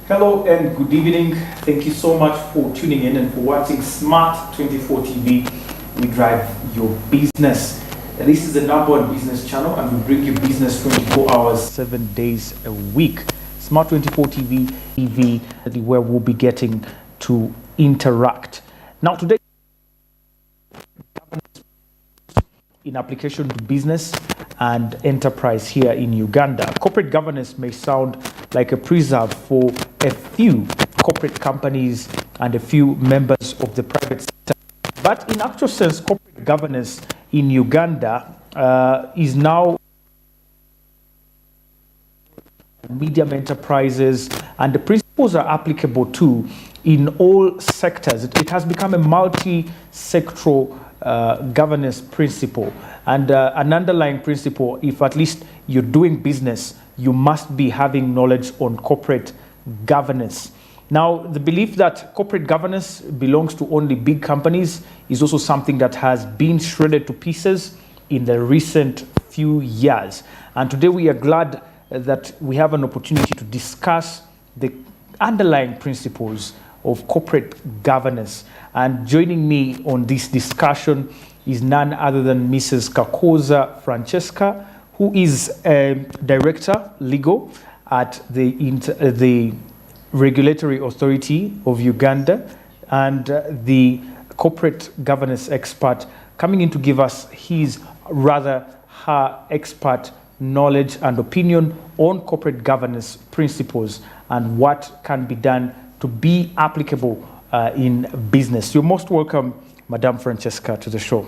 Hello and good evening. Thank you so much for tuning in and for watching Smart 24 TV. We drive your business. This is the #1 business channel and we bring you business 24 hours, 7 days a week. Smart 24 TV, where we'll be getting to interact. Now today, in application to business and enterprise here in Uganda. Corporate governance may sound like a preserve for a few corporate companies and a few members of the private sector. But in actual sense, corporate governance in Uganda is now medium enterprises, and the principles are applicable to in all sectors. It has become a multi-sectoral governance principle, and an underlying principle: if at least you're doing business, you must be having knowledge on corporate governance. Now, the belief that corporate governance belongs to only big companies is also something that has been shredded to pieces in the recent few years. And today we are glad that we have an opportunity to discuss the underlying principles of corporate governance. And joining me on this discussion is none other than Mrs. Kakoza Francesca, who is a Director Legal at the Regulatory Authority of Uganda, and the corporate governance expert coming in to give us her expert knowledge and opinion on corporate governance principles and what can be done to be applicable in business. You're most welcome, Madam Francesca, to the show.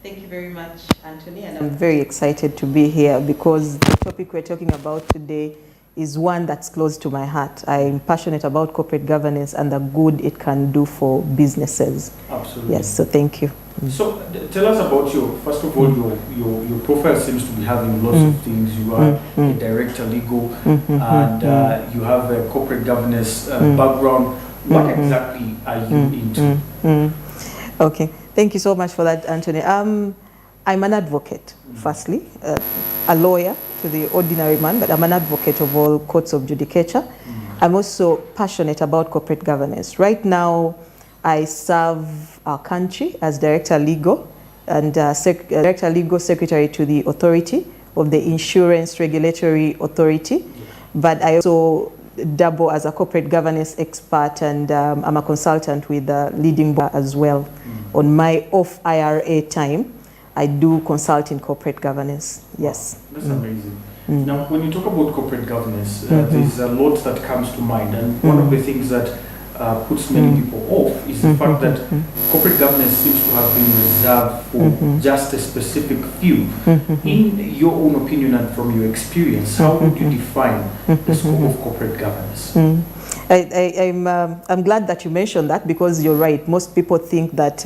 Thank you very much, Anthony, and I'm very excited to be here because the topic we're talking about today is one that's close to my heart. I'm passionate about corporate governance and the good it can do for businesses. Absolutely. Yes, so thank you. So tell us about first of all, your profile seems to be having lots of things. You are a Director Legal and you have a corporate governance background. What exactly are you into? Okay, thank you so much for that, Anthony. I'm an advocate, firstly, a lawyer to the ordinary man, but I'm an advocate of all courts of judicature. I'm also passionate about corporate governance. Right now, I serve our country as Director Legal and Director Legal Secretary to the Authority of the Insurance Regulatory Authority, but I also double as a corporate governance expert, and I'm a consultant with the leading board as well. On my off IRA time, I do consult in corporate governance. Yes. Wow, that's amazing. Now, when you talk about corporate governance, there's a lot that comes to mind, and one of the things that puts many people off is the fact that corporate governance seems to have been reserved for just a specific few. In your own opinion and from your experience, how would you define the scope of corporate governance? I'm glad that you mentioned that, because you're right. Most people think that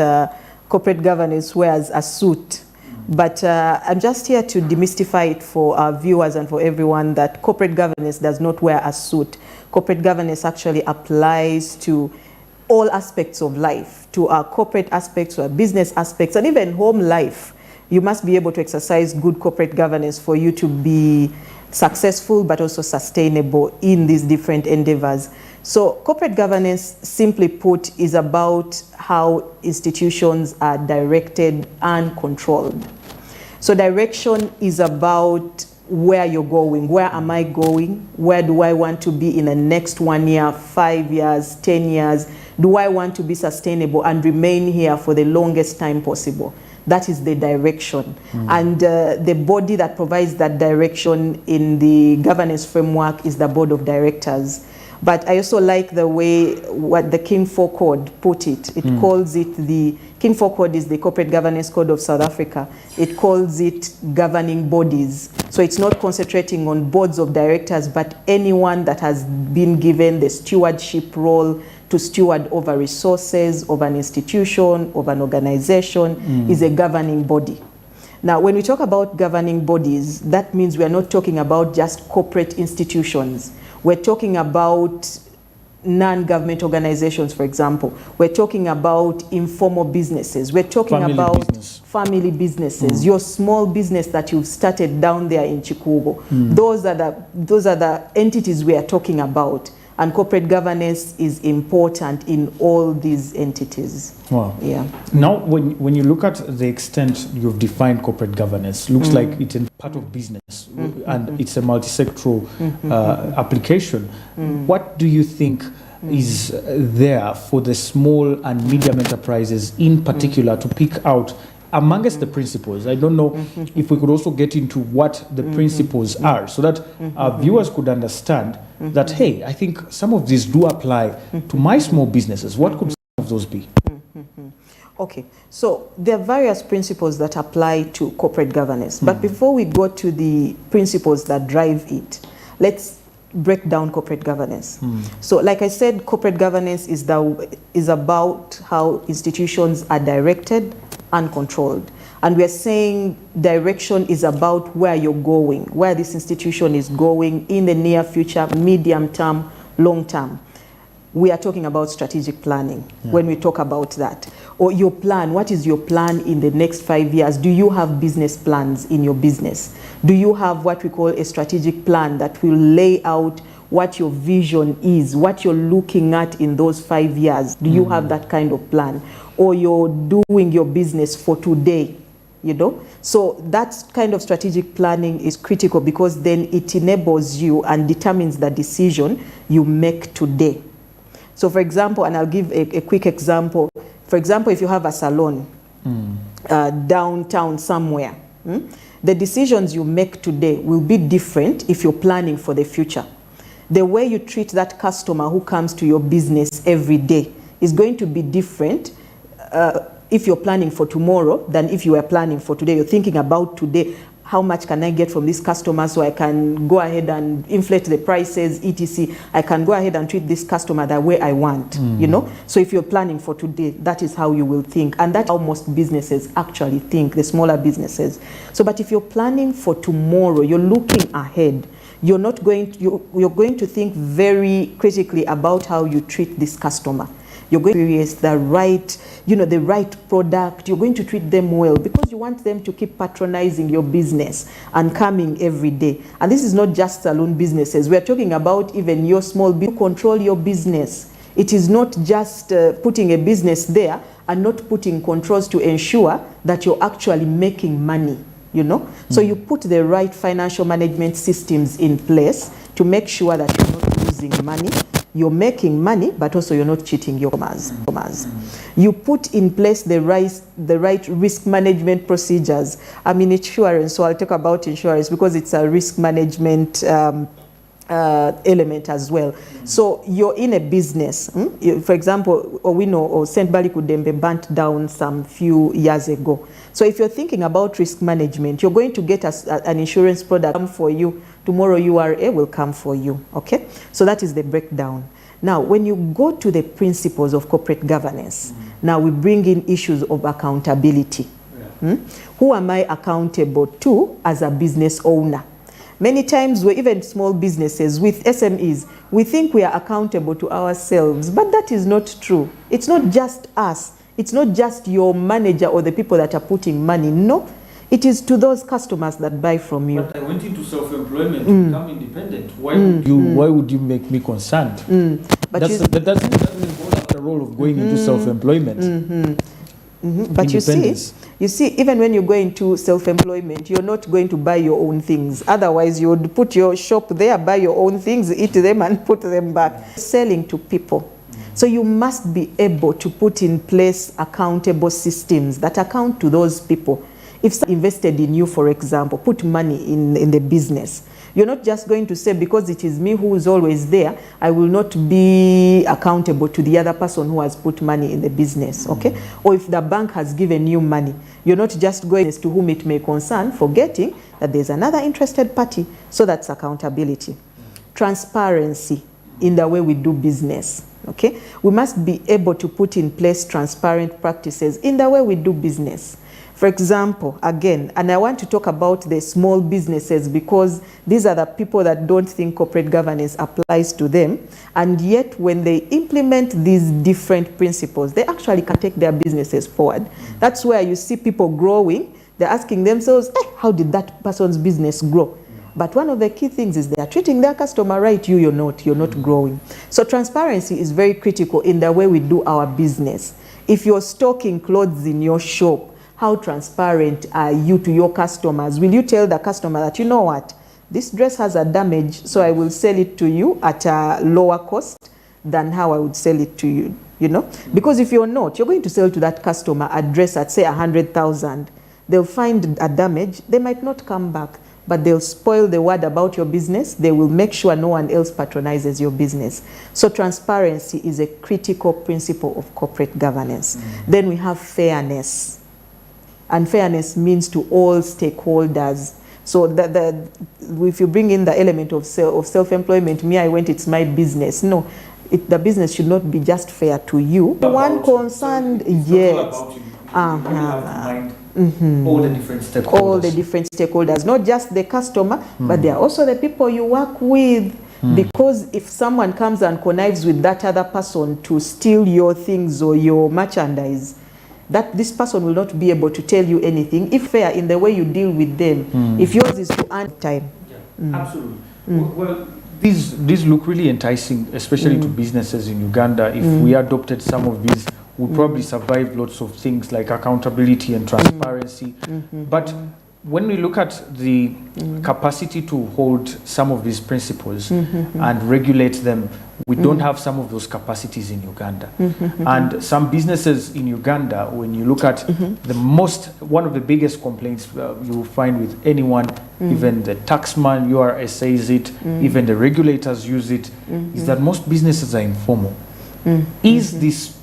corporate governance wears a suit. But I'm just here to demystify it for our viewers and for everyone that corporate governance does not wear a suit. Corporate governance actually applies to all aspects of life, to our corporate aspects, to our business aspects, and even home life. You must be able to exercise good corporate governance for you to be successful but also sustainable in these different endeavors. So corporate governance, simply put, is about how institutions are directed and controlled. So direction is about where you're going. Where am I going? Where do I want to be in the next 1 year, 5 years, 10 years? Do I want to be sustainable and remain here for the longest time possible? That is the direction. And the body that provides that direction in the governance framework is the board of directors. But I also like the way what the King 4 Code put it. It calls it the King 4 Code is the Corporate Governance Code of South Africa. It calls it governing bodies. So it's not concentrating on boards of directors, but anyone that has been given the stewardship role to steward over resources of an institution, of an organization, is a governing body. Now, when we talk about governing bodies, that means we are not talking about just corporate institutions. We're talking about non-government organizations, for example. We're talking about informal businesses. We're talking family businesses. Your small business that you've started down there in Chikugo. Those are the entities we are talking about. And corporate governance is important in all these entities. Wow. Yeah. Now, when you look at the extent you've defined corporate governance, looks like it's a part of business and it's a multi-sectoral application. What do you think is there for the small and medium enterprises in particular to pick out amongst the principles? I don't know if we could also get into what the principles are so that our viewers could understand that, hey, I think some of these do apply to my small businesses. What could some of those be? Okay, so there are various principles that apply to corporate governance. But before we go to the principles that drive it, let's break down corporate governance. So like I said, corporate governance is about how institutions are directed and controlled. And we are saying direction is about where you're going, where this institution is going in the near future, medium term, long term. We are talking about strategic planning when we talk about that. Or your plan, what is your plan in the next 5 years? Do you have business plans in your business? Do you have what we call a strategic plan that will lay out what your vision is, what you're looking at in those 5 years? Do you have that kind of plan? Or you're doing your business for today, you know? So that kind of strategic planning is critical because then it enables you and determines the decision you make today. So for example, and I'll give a quick example. For example, if you have a salon downtown somewhere, the decisions you make today will be different if you're planning for the future. The way you treat that customer who comes to your business every day is going to be different if you're planning for tomorrow than if you were planning for today. You're thinking about today. How much can I get from this customer so I can go ahead and inflate the prices, etc. I can go ahead and treat this customer the way I want, you know? So if you're planning for today, that is how you will think. And that's how most businesses actually think, the smaller businesses. So, but if you're planning for tomorrow, you're looking ahead, you're not going to, you're going to think very critically about how you treat this customer. You're going to experience the right, you know, the right product. You're going to treat them well because you want them to keep patronizing your business and coming every day. And this is not just salon businesses. We're talking about even your small business. Control your business. It is not just putting a business there and not putting controls to ensure that you're actually making money, you know. So you put the right financial management systems in place to make sure that you're not losing money. You're making money, but also you're not cheating your customers. You put in place the right risk management procedures. I'm in insurance, so I'll talk about insurance because it's a risk management element as well. So you're in a business. For example, Owino or St. Bali Kudembe burnt down some few years ago. So if you're thinking about risk management, you're going to get an insurance product come for you. Tomorrow URA will come for you, okay? So that is the breakdown. Now, when you go to the principles of corporate governance, now we bring in issues of accountability. Who am I accountable to as a business owner? Many times, we're even small businesses with SMEs, we think we are accountable to ourselves, but that is not true. It's not just us. It's not just your manager or the people that are putting money. No. It is to those customers that buy from you. But I went into self-employment to become independent. Why would you make me concerned? But that's the role of going into self-employment. But you see, even when you go into self-employment, you're not going to buy your own things. Otherwise, you would put your shop there, buy your own things, eat them, and put them back. Selling to people. So you must be able to put in place accountable systems that account to those people. If someone invested in you, for example, put money in the business, you're not just going to say, because it is me who is always there, I will not be accountable to the other person who has put money in the business, okay? Or if the bank has given you money, you're not just going to whom it may concern, forgetting that there's another interested party. So that's accountability. Transparency in the way we do business, okay? We must be able to put in place transparent practices in the way we do business. For example, again, and I want to talk about the small businesses because these are the people that don't think corporate governance applies to them. And yet, when they implement these different principles, they actually can take their businesses forward. That's where you see people growing. They're asking themselves, how did that person's business grow? But one of the key things is they are treating their customer right, you're not growing. So transparency is very critical in the way we do our business. If you're stocking clothes in your shop, how transparent are you to your customers? Will you tell the customer that, you know what, this dress has a damage, so I will sell it to you at a lower cost than how I would sell it to you, you know? Because if you're not, you're going to sell to that customer a dress at, say, 100,000. They'll find a damage. They might not come back, but they'll spoil the word about your business. They will make sure no one else patronizes your business. So transparency is a critical principle of corporate governance. Then we have fairness. And fairness means to all stakeholders. So if you bring in the element of self-employment, me, I went, it's my business. No, the business should not be just fair to you. The one concerned, yes. All the different stakeholders. All the different stakeholders, not just the customer, but they are also the people you work with. Because if someone comes and connives with that other person to steal your things or your merchandise, that this person will not be able to tell you anything if fair in the way you deal with them. If yours is to earn time. Absolutely. Well, these look really enticing, especially to businesses in Uganda. If we adopted some of these, we'll probably survive lots of things like accountability and transparency. But when we look at the capacity to hold some of these principles and regulate them, we don't have some of those capacities in Uganda. And some businesses in Uganda, when you look at one of the biggest complaints you will find with anyone, even the taxman, URS says it, even the regulators use it, is that most businesses are informal. Is this,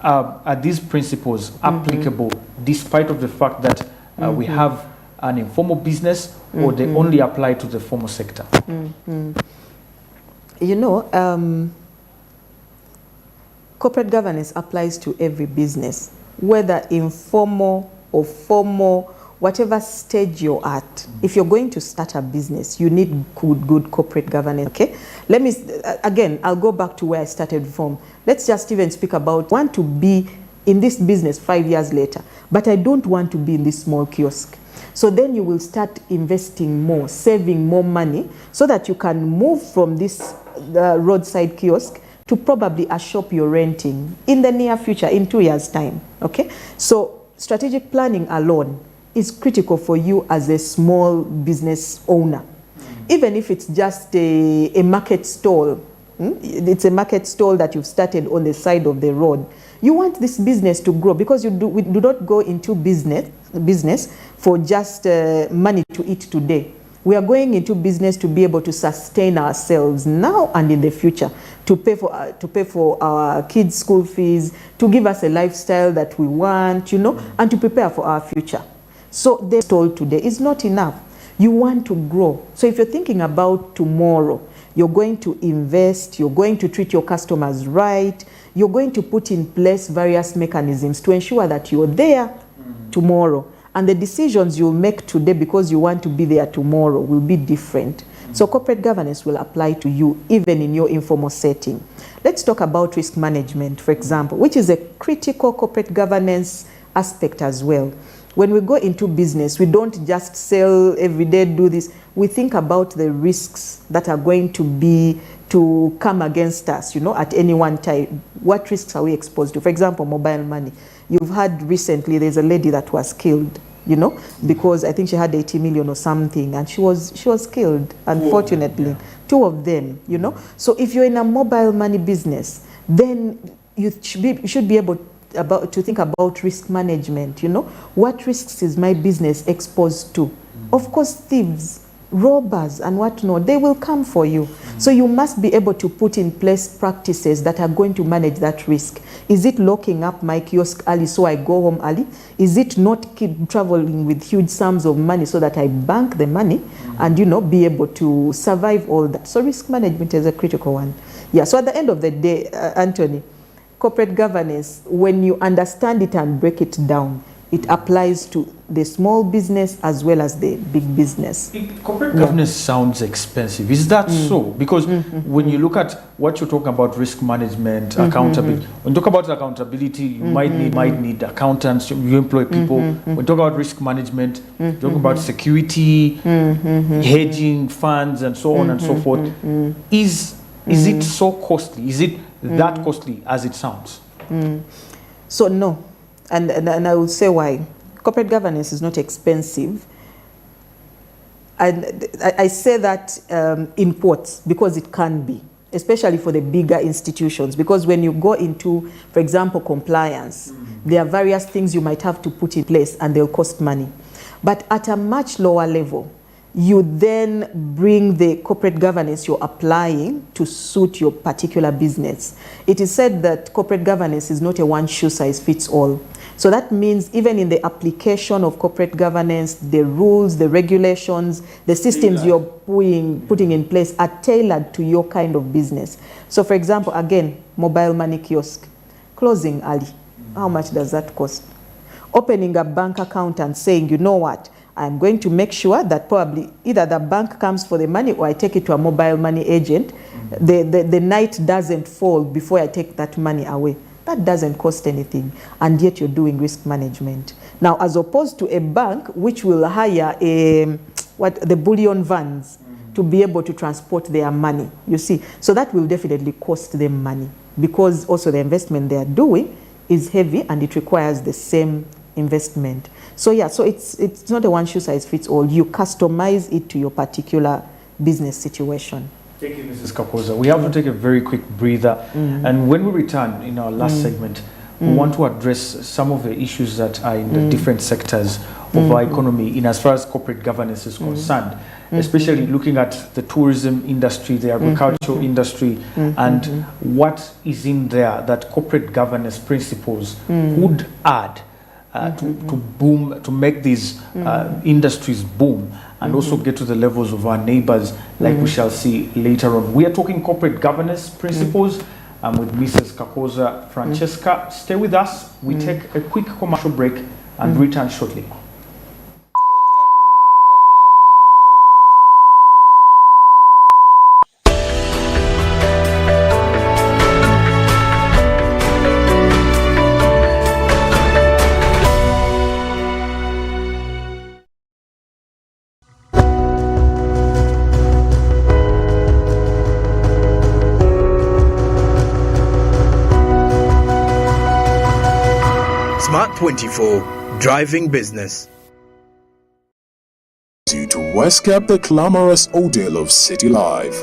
are these principles applicable despite of the fact that we have an informal business, or they only apply to the formal sector? You know, corporate governance applies to every business, whether informal or formal, whatever stage you're at. If you're going to start a business, you need good corporate governance, okay? Let me, again, I'll go back to where I started from. Let's just even speak about, want to be in this business 5 years later, but I don't want to be in this small kiosk. So then you will start investing more, saving more money, so that you can move from this roadside kiosk to probably a shop you're renting in the near future, in 2 years' time, okay? So strategic planning alone is critical for you as a small business owner. Even if it's just a market stall, it's a market stall that you've started on the side of the road. You want this business to grow, because we do not go into business for just money to eat today. We are going into business to be able to sustain ourselves now and in the future, to pay for our kids' school fees, to give us a lifestyle that we want, you know, and to prepare for our future. So the stall today is not enough. You want to grow. So if you're thinking about tomorrow, you're going to invest, you're going to treat your customers right, you're going to put in place various mechanisms to ensure that you're there tomorrow. And the decisions you'll make today because you want to be there tomorrow will be different. So corporate governance will apply to you even in your informal setting. Let's talk about risk management, for example, which is a critical corporate governance aspect as well. When we go into business, we don't just sell every day, do this. We think about the risks that are going to come against us, you know, at any one time. What risks are we exposed to? For example, mobile money. You've heard recently there's a lady that was killed, you know, because I think she had 80 million or something, and she was killed, unfortunately. Two of them, you know. So if you're in a mobile money business, then you should be able to think about risk management, you know. What risks is my business exposed to? Of course, thieves, robbers and whatnot, they will come for you. So you must be able to put in place practices that are going to manage that risk. Is it locking up my kiosk early so I go home early? Is it not keep traveling with huge sums of money so that I bank the money and, you know, be able to survive all that? So risk management is a critical one. Yeah, so at the end of the day, Anthony, corporate governance, when you understand it and break it down, It applies to the small business as well as the big business. Corporate governance sounds expensive. Is that so? Because when you look at what you're talking about, risk management, accountability, when you talk about accountability, you might need accountants, you employ people. When you talk about risk management, you talk about security, hedging funds, and so on and so forth. Is it so costly? Is it that costly as it sounds? So no. And I will say why. Corporate governance is not expensive. And I say that in quotes because it can be, especially for the bigger institutions. Because when you go into, for example, compliance, there are various things you might have to put in place and they'll cost money. But at a much lower level, you then bring the corporate governance you're applying to suit your particular business. It is said that corporate governance is not a one-shoe-size-fits-all. So that means even in the application of corporate governance, the rules, the regulations, the systems you're putting in place are tailored to your kind of business. So for example, again, mobile money kiosk, closing early, how much does that cost? Opening a bank account and saying, you know what, I'm going to make sure that probably either the bank comes for the money or I take it to a mobile money agent. The night doesn't fall before I take that money away. That doesn't cost anything, and yet you're doing risk management. Now, as opposed to a bank which will hire the bullion vans to be able to transport their money, you see. So that will definitely cost them money because also the investment they are doing is heavy and it requires the same investment. So yeah, so it's not a one-shoe-size-fits-all. You customize it to your particular business situation. Thank you, Mrs. Kakoza. We have to take a very quick breather. And when we return in our last segment, we want to address some of the issues that are in the different sectors of our economy in as far as corporate governance is concerned, especially looking at the tourism industry, the agricultural industry, and what is in there that corporate governance principles would add to make these industries boom and also get to the levels of our neighbors, like we shall see later on. We are talking corporate governance principles with Mrs. Kakoza Francesca. Stay with us. We take a quick commercial break and return shortly. Smart 24, driving business. You to escape the glamorous ordeal of city life.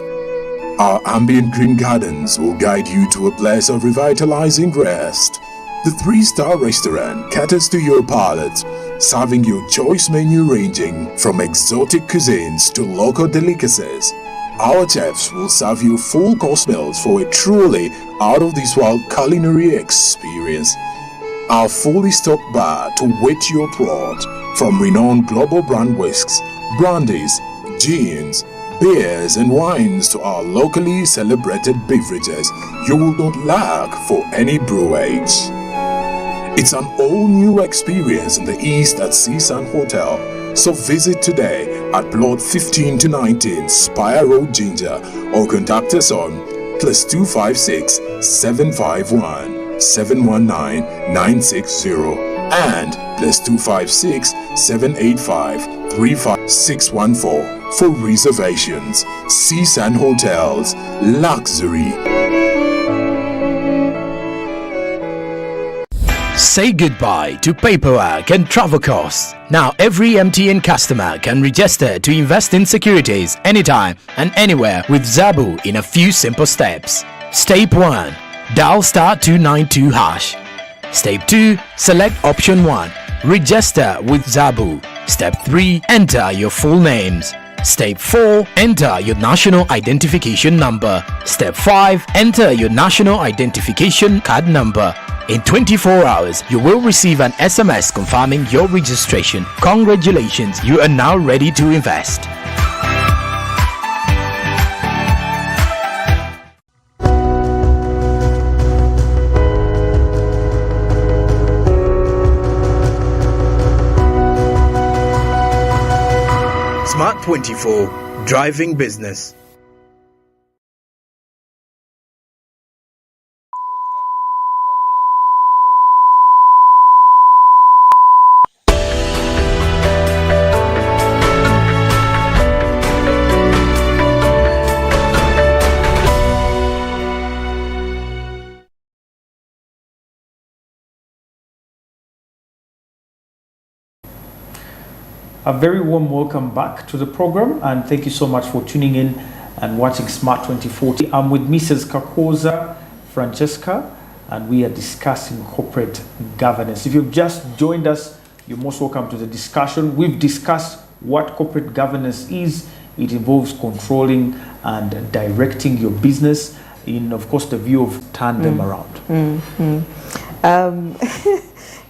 Our ambient green gardens will guide you to a place of revitalizing rest. The 3-star restaurant caters to your palate, serving your choice menu ranging from exotic cuisines to local delicacies. Our chefs will serve you full-course meals for a truly out-of-this-world culinary experience. Our fully stocked bar to whet your throat, from renowned global brand whisks, brandies, gins, beers and wines to our locally celebrated beverages, you will not lack for any brewage. It's an all-new experience in the East at Seasun Hotel, so visit today at Plot 15 to 19 Spire Road, Ginger, or contact us on +256 751 719 960 and +256 785 35614 for reservations. Seasun Hotels, luxury. Say goodbye to paperwork and travel costs. Now every MTN customer can register to invest in securities anytime and anywhere with Zabu in a few simple steps. Step 1. Dial *292#. Step 2. Select option 1. Register with Zabu. Step 3. Enter your full names. Step 4. Enter your national identification number. Step 5. Enter your national identification card number. In 24 hours, you will receive an SMS confirming your registration. Congratulations, you are now ready to invest. Smart24, driving business. A very warm welcome back to the program, and thank you so much for tuning in and watching Smart 2040. I'm with Mrs. Kakoza Francesca, and we are discussing corporate governance. If you've just joined us, you're most welcome to the discussion. We've discussed what corporate governance is. It involves controlling and directing your business in, of course, the view of turn them around.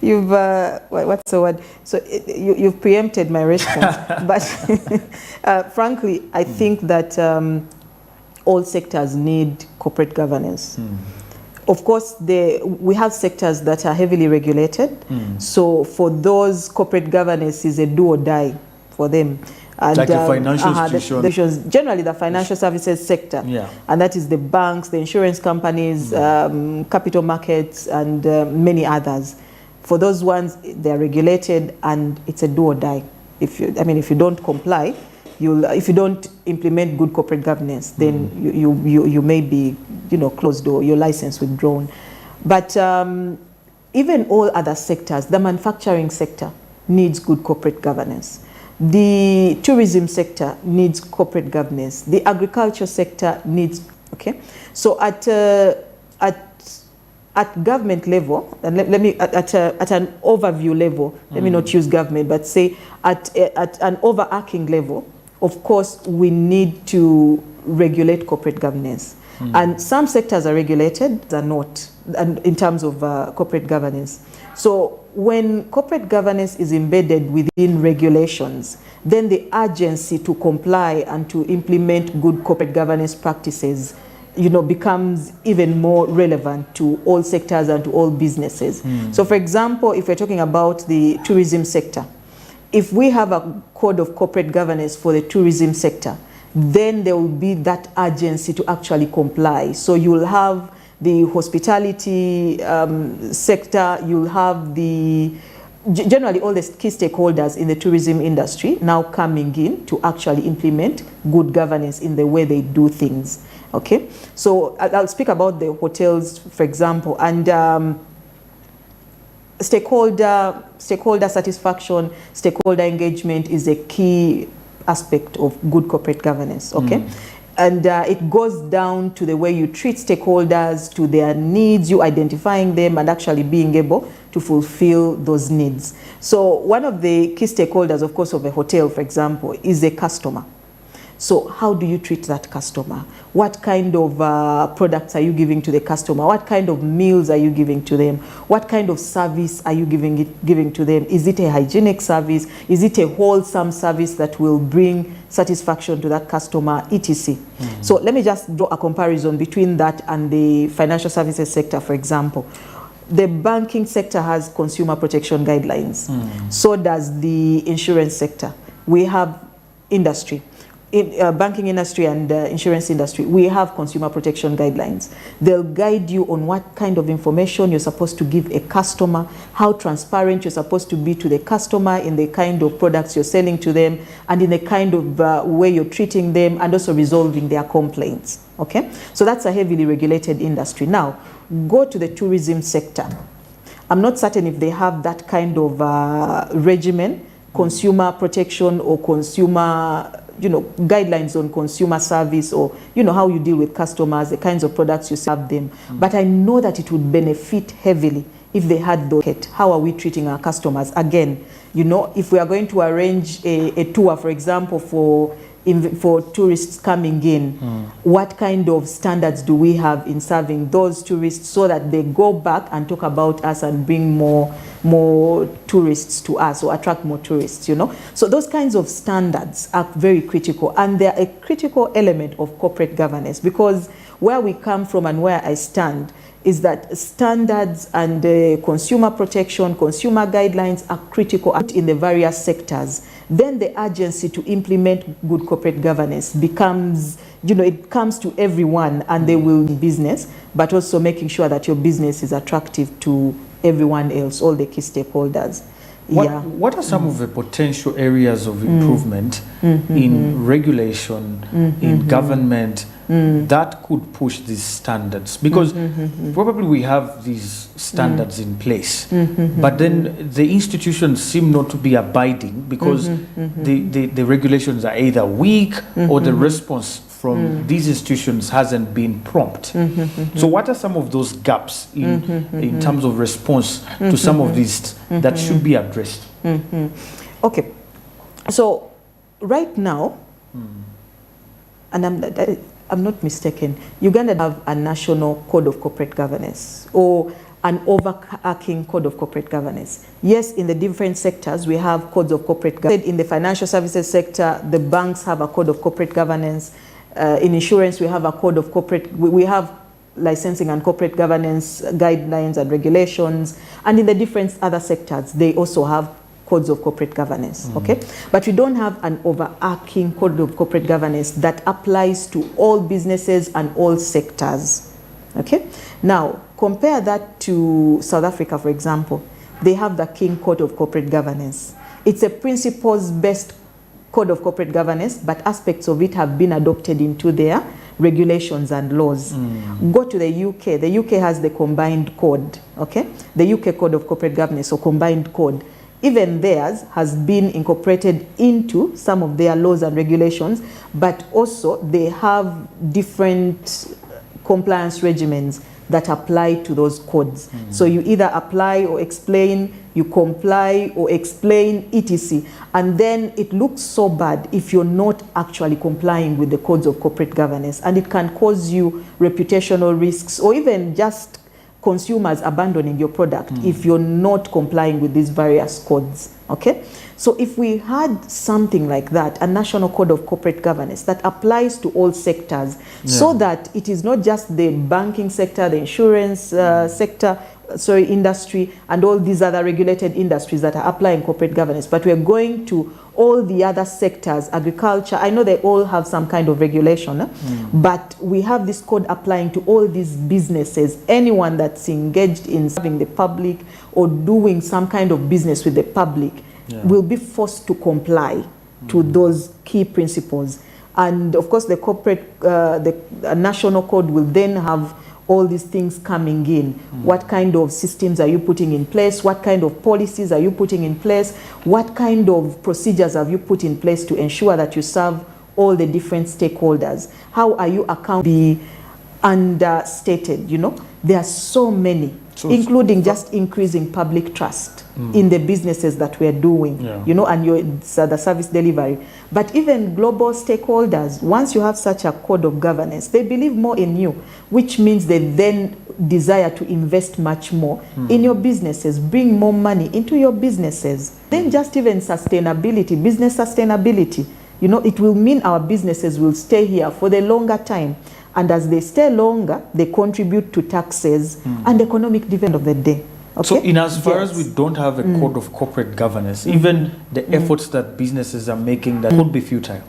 You've what's the word? So you've preempted my response, but frankly, I think that all sectors need corporate governance. Of course, we have sectors that are heavily regulated. So for those, corporate governance is a do or die for them. And, like the financial institutions. Generally the financial services sector. Yeah. And that is the banks, the insurance companies, capital markets, and many others. For those ones, they're regulated and it's a do or die. If you don't comply, if you don't implement good corporate governance, then you may be, closed or your license withdrawn. But even all other sectors, the manufacturing sector needs good corporate governance. The tourism sector needs corporate governance. The agriculture sector needs, okay? So at government level, and let me at an overview level, let me not use government, but say at an overarching level, of course, we need to regulate corporate governance. And some sectors are regulated, are not, and in terms of corporate governance. So when corporate governance is embedded within regulations, then the urgency to comply and to implement good corporate governance practices becomes even more relevant to all sectors and to all businesses. So for example, if we're talking about the tourism sector, if we have a code of corporate governance for the tourism sector, then there will be that urgency to actually comply. So you'll have the hospitality sector, you'll have generally all the key stakeholders in the tourism industry now coming in to actually implement good governance in the way they do things. Okay, so I'll speak about the hotels, for example, and stakeholder satisfaction, stakeholder engagement is a key aspect of good corporate governance. Okay, and it goes down to the way you treat stakeholders, to their needs, you identifying them and actually being able to fulfill those needs. So one of the key stakeholders, of course, of a hotel, for example, is a customer. So how do you treat that customer? What kind of products are you giving to the customer? What kind of meals are you giving to them? What kind of service are you giving to them? Is it a hygienic service? Is it a wholesome service that will bring satisfaction to that customer, etc.? So let me just draw a comparison between that and the financial services sector, for example. The banking sector has consumer protection guidelines. So does the insurance sector. We have industry. In banking industry and insurance industry, we have consumer protection guidelines. They'll guide you on what kind of information you're supposed to give a customer, how transparent you're supposed to be to the customer in the kind of products you're selling to them, and in the kind of way you're treating them, and also resolving their complaints. Okay, so that's a heavily regulated industry. Now, go to the tourism sector. I'm not certain if they have that kind of regimen, consumer protection or consumer guidelines on consumer service, or how you deal with customers, the kinds of products you serve them. But I know that it would benefit heavily if they had those. How are we treating our customers? Again, if we are going to arrange a tour, for example, for tourists coming in, what kind of standards do we have in serving those tourists so that they go back and talk about us and bring more tourists to us, or attract more tourists, So those kinds of standards are very critical, and they're a critical element of corporate governance, because where we come from and where I stand is that standards and consumer protection, consumer guidelines are critical in the various sectors. then the urgency to implement good corporate governance becomes, it comes to everyone, and they will be business, but also making sure that your business is attractive to everyone else, all the key stakeholders. What are some of the potential areas of improvement in regulation, in government, that could push these standards? Because probably we have these standards in place, but then the institutions seem not to be abiding because the regulations are either weak or the response from these institutions hasn't been prompt. So what are some of those gaps in terms of response to some of these that should be addressed? Okay, so right now, and I'm not mistaken, Uganda have a national code of corporate governance, or an overarching code of corporate governance. Yes, in the different sectors, we have codes of corporate governance. In the financial services sector, the banks have a code of corporate governance. In insurance, we have a code of corporate, we have licensing and corporate governance guidelines and regulations. And in the different other sectors, they also have codes of corporate governance, okay? But we don't have an overarching code of corporate governance that applies to all businesses and all sectors, okay? Now, compare that to South Africa, for example. They have the King Code of Corporate Governance. It's a principles-based code of corporate governance, but aspects of it have been adopted into their regulations and laws. Go to the UK. The UK has the combined code, okay? The UK Code of Corporate Governance, or combined code. Even theirs has been incorporated into some of their laws and regulations, but also they have different compliance regimens that apply to those codes. So you either apply or explain, you comply or explain, etc. And then it looks so bad if you're not actually complying with the codes of corporate governance, and it can cause you reputational risks, or even just consumers abandoning your product if you're not complying with these various codes, okay? So if we had something like that, a national code of corporate governance that applies to all sectors, so that it is not just the banking sector, the insurance sector, industry, and all these other regulated industries that are applying corporate governance, but we're going to all the other sectors, agriculture. I know they all have some kind of regulation, but we have this code applying to all these businesses. Anyone that's engaged in serving the public or doing some kind of business with the public will be forced to comply to those key principles. And of course, the corporate, the national code will then have all these things coming in. What kind of systems are you putting in place? What kind of policies are you putting in place? What kind of procedures have you put in place to ensure that you serve all the different stakeholders? How are you be understated? There are so many, including just increasing public trust in the businesses that we're doing, and the service delivery. But even global stakeholders, once you have such a code of governance, they believe more in you, which means they then desire to invest much more in your businesses, bring more money into your businesses. Then just even sustainability, business sustainability, it will mean our businesses will stay here for the longer time. And as they stay longer, they contribute to taxes and economic development of the day. Okay? So in as far as we don't have a code of corporate governance, even the efforts that businesses are making that could be futile.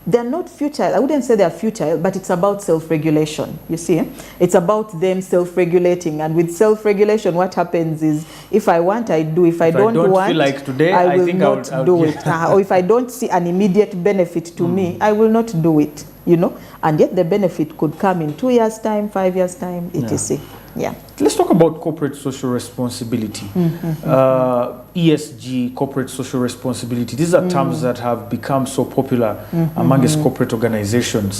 They're not futile. I wouldn't say they're futile, but it's about self-regulation, you see. It's about them self-regulating. And with self-regulation, what happens is, if I want, I do. If I don't want, feel like today, I will not do it. Or if I don't see an immediate benefit to me, I will not do it, And yet the benefit could come in 2 years' time, 5 years' time, etc. Yeah. Let's talk about corporate social responsibility. ESG, corporate social responsibility. These are terms that have become so popular amongst corporate organizations.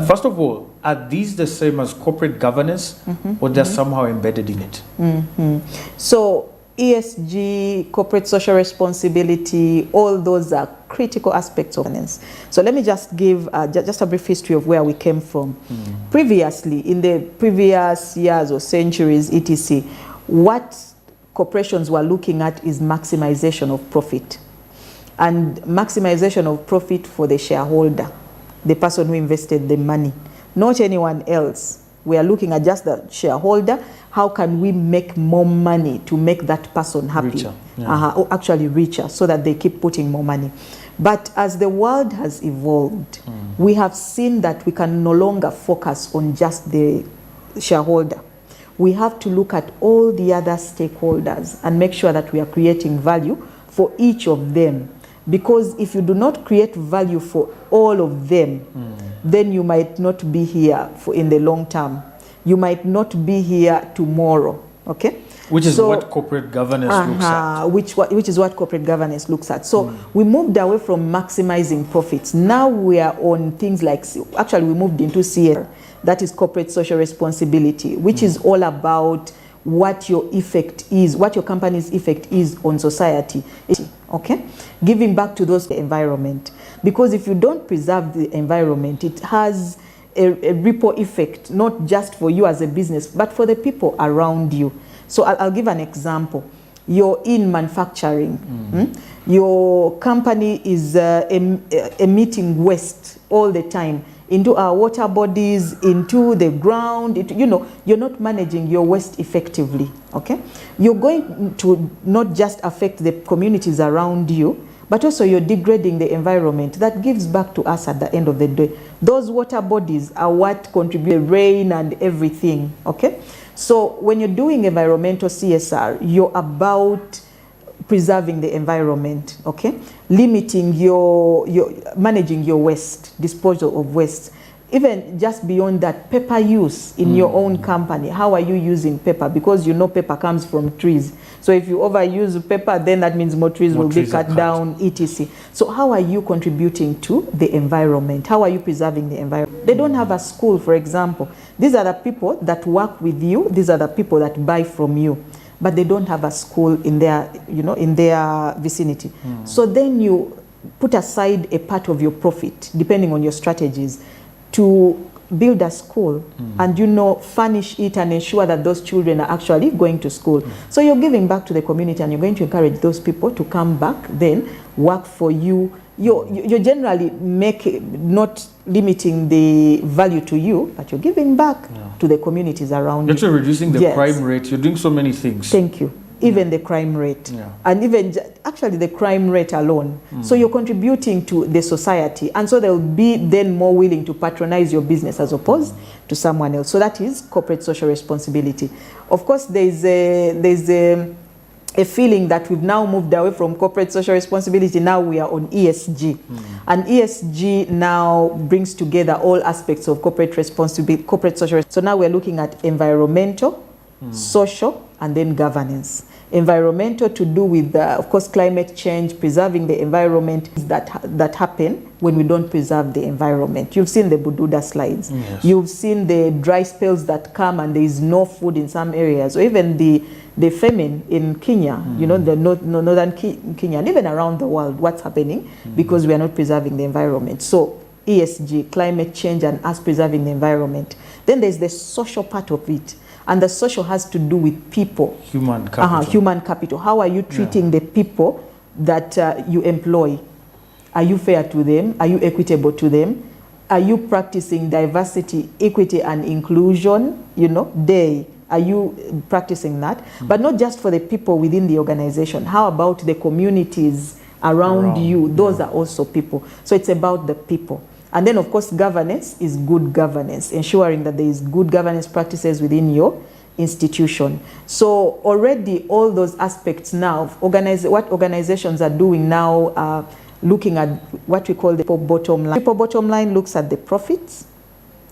First of all, are these the same as corporate governance, or they're somehow embedded in it? So ESG, corporate social responsibility, all those are critical aspects of governance. So let me just give just a brief history of where we came from. Previously, in the previous years or centuries, etc., what corporations were looking at is maximization of profit. And maximization of profit for the shareholder, the person who invested the money, not anyone else. We are looking at just the shareholder how can we make more money to make that person happy, Richer, yeah. or actually richer, so that they keep putting more money. But as the world has evolved, we have seen that we can no longer focus on just the shareholder. We have to look at all the other stakeholders and make sure that we are creating value for each of them. Because if you do not create value for all of them, then you might not be here in the long term. You might not be here tomorrow, okay? Which is what corporate governance looks at. Which is what corporate governance looks at. So we moved away from maximizing profits. Now we are on things like, actually we moved into CSR, that is corporate social responsibility, which is all about what your effect is, what your company's effect is on society, okay? Giving back to those environment. Because if you don't preserve the environment, it has a ripple effect, not just for you as a business, but for the people around you. So I'll give an example. You're in manufacturing. Your company is emitting waste all the time into our water bodies, into the ground. You're not managing your waste effectively, okay? You're going to not just affect the communities around you, but also you're degrading the environment. That gives back to us at the end of the day. Those water bodies are what contribute to rain and everything, okay? So when you're doing environmental CSR, you're about preserving the environment, okay? Limiting managing your waste, disposal of waste. Even just beyond that, paper use in your own company. How are you using paper? Because you know paper comes from trees. So if you overuse paper, then that means more trees will be cut down, etc. So how are you contributing to the environment? How are you preserving the environment? They don't have a school, for example. These are the people that work with you. These are the people that buy from you. But they don't have a school in their, in their vicinity. So then you put aside a part of your profit, depending on your strategies, to build a school and furnish it and ensure that those children are actually going to school. So you're giving back to the community and you're going to encourage those people to come back, then work for you. You're generally not limiting the value to you, but you're giving back to the communities around you. You're actually reducing the crime rate. You're doing so many things. Thank you. Even the crime rate, and even actually the crime rate alone. So you're contributing to the society, and so they'll be then more willing to patronize your business as opposed to someone else. So that is corporate social responsibility. Of course, there's a feeling that we've now moved away from corporate social responsibility. Now we are on ESG, and ESG now brings together all aspects of corporate responsibility, corporate social. So now we're looking at environmental, social, and then governance. Environmental to do with, of course, climate change, preserving the environment that happen when we don't preserve the environment. You've seen the Bududa slides. Yes. You've seen the dry spells that come and there is no food in some areas, or even the famine in Kenya, the northern Kenya, and even around the world, what's happening because we are not preserving the environment. So ESG, climate change, and us preserving the environment. Then there's the social part of it. And the social has to do with people. Human capital. Human capital. How are you treating the people that you employ? Are you fair to them? Are you equitable to them? Are you practicing diversity, equity, and inclusion? Are you practicing that? But not just for the people within the organization. How about the communities around you? Those are also people. So it's about the people. And then, of course, governance is good governance, ensuring that there is good governance practices within your institution. So already all those aspects now, what organizations are doing now are looking at what we call the bottom line. The bottom line looks at the profits,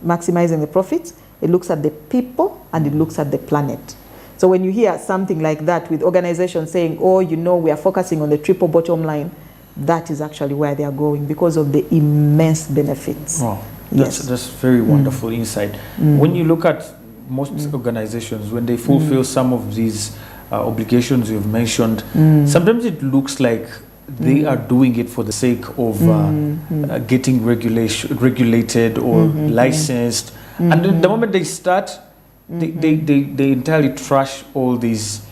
maximizing the profits. It looks at the people, and it looks at the planet. So when you hear something like that with organizations saying, we are focusing on the triple bottom line, that is actually where they are going because of the immense benefits. Wow, that's very wonderful insight. When you look at most organizations, when they fulfill some of these obligations you've mentioned, sometimes it looks like they are doing it for the sake of getting regulated or licensed. And then the moment they start, they entirely trash all these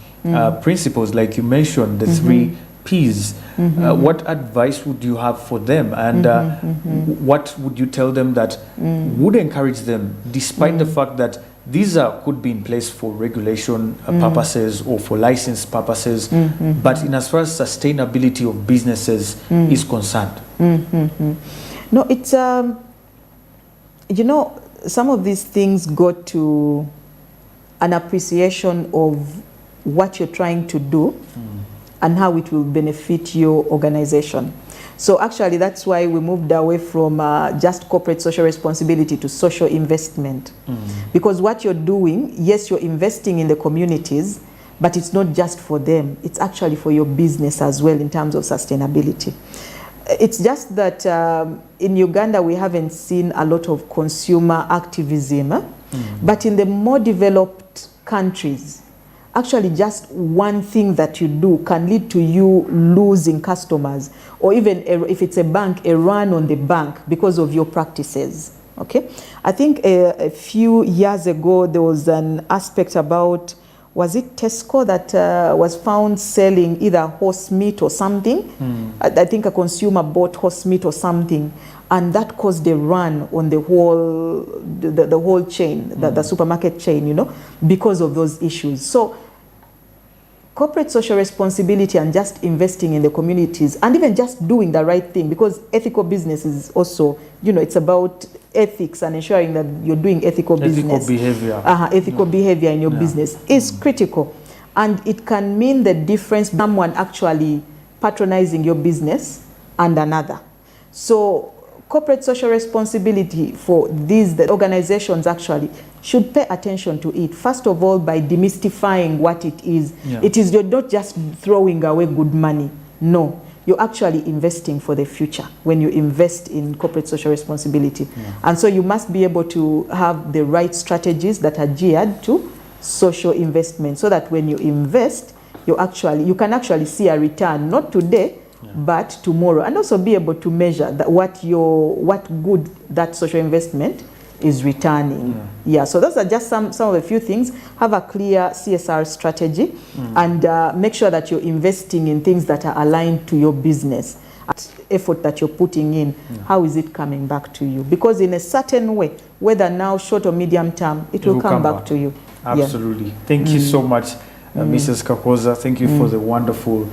principles, like you mentioned, the 3 peers, what advice would you have for them, and what would you tell them that would encourage them, despite the fact that these could be in place for regulation purposes or for license purposes, but in as far as sustainability of businesses is concerned? No, it's you know, some of these things go to an appreciation of what you're trying to do and how it will benefit your organization. So actually that's why we moved away from just corporate social responsibility to social investment. Because what you're doing, yes, you're investing in the communities, but it's not just for them. It's actually for your business as well in terms of sustainability. It's just that in Uganda we haven't seen a lot of consumer activism, but in the more developed countries, actually just one thing that you do can lead to you losing customers, or even if it's a bank, a run on the bank because of your practices. Okay, I think a few years ago there was an aspect about, was it Tesco that was found selling either horse meat or something? I think a consumer bought horse meat or something, and that caused a run on the whole the whole chain, the supermarket chain, you know, because of those issues. So corporate social responsibility and just investing in the communities and even just doing the right thing, because ethical business is also, you know, it's about ethics and ensuring that you're doing ethical business. Behavior. Ethical behavior in your business is critical. And it can mean the difference between someone actually patronizing your business and another. So corporate social responsibility for the organizations actually should pay attention to it. First of all, by demystifying what it is. It is, you're not just throwing away good money. No, you're actually investing for the future when you invest in corporate social responsibility. And so you must be able to have the right strategies that are geared to social investment, so that when you invest, you can actually see a return, not today, but tomorrow, and also be able to measure that what good that social investment is returning. So those are just some of the few things. Have a clear CSR strategy and make sure that you're investing in things that are aligned to your business. Effort that you're putting in, how is it coming back to you? Because in a certain way, whether now short or medium term, it will come back to you. Absolutely. Thank you so much, Mrs. Kakoza. Thank you for the wonderful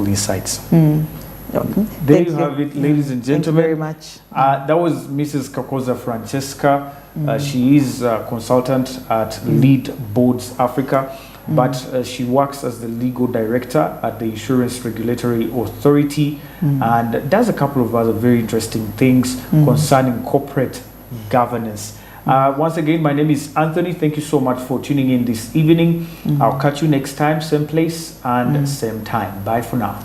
insights. There you have it, ladies and gentlemen. Thank you very much. That was Mrs. Kakoza Francesca. She is a consultant at Lead Boards Africa, but she works as the legal director at the Insurance Regulatory Authority and does a couple of other very interesting things concerning corporate governance. Once again, my name is Anthony. Thank you so much for tuning in this evening. I'll catch you next time, same place and same time. Bye for now.